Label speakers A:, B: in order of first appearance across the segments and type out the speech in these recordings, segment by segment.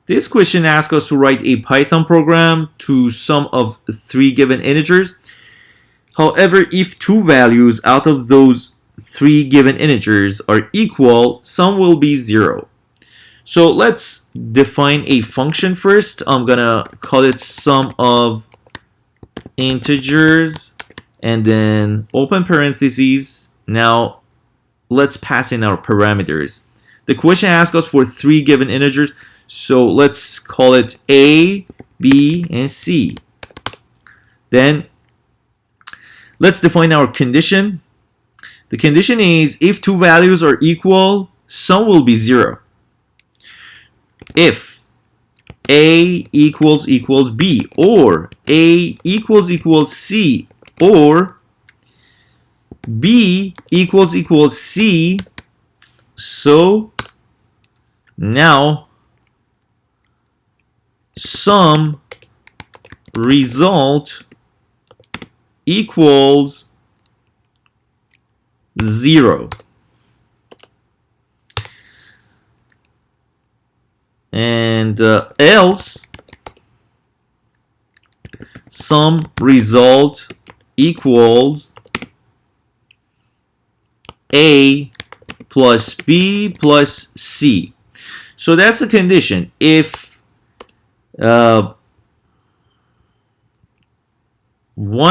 A: This question asks us to write a Python program to sum of three given integers. However, if two values out of those three given integers are equal, sum will be 0. So let's define a function first. I'm gonna call it sum of integers and then open parentheses. Now let's pass in our parameters. The question asks us for three given integers, so let's call it A, B, and C. Then let's define our condition. The condition is if two values are equal, sum will be 0. If A equals B, or A equals C, or B equals C, so now sum result equals 0. And else sum result equals A plus B plus C. So that's the condition. If one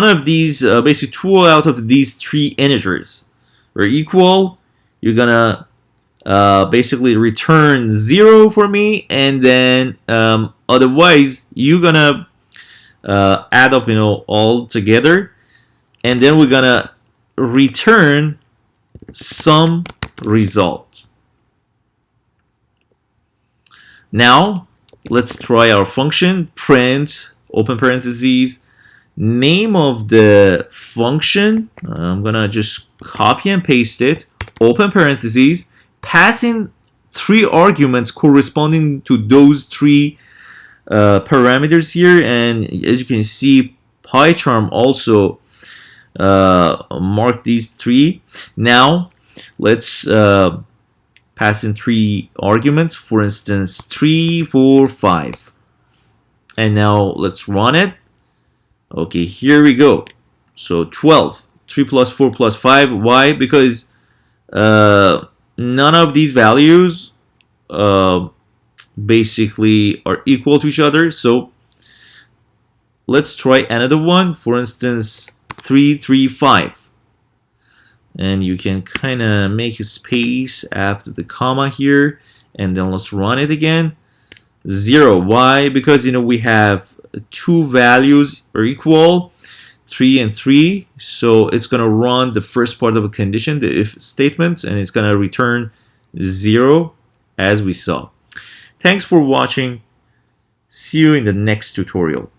A: of these, basically two out of these three integers are equal, you're gonna basically return 0 for me, and then otherwise you're gonna add up, all together, and then we're gonna return sum result. Now let's try our function. Print open parentheses name of the function. I'm gonna just copy and paste it, open parentheses, pass in three arguments corresponding to those three parameters here, and as you can see, PyCharm also mark these three. Now let's pass in three arguments, for instance 3, 4, 5, and now let's run it. Okay, here we go. So 12, 3 plus 4 plus 5. Why? Because none of these values basically are equal to each other. So let's try another one. For instance, 3, 3, 5. And you can kind of make a space after the comma here. And then let's run it again. 0. Why? Because we have two values are equal, 3 and 3, so it's going to run the first part of a condition, the if statement, and it's going to return 0 as we saw. Thanks for watching. See you in the next tutorial.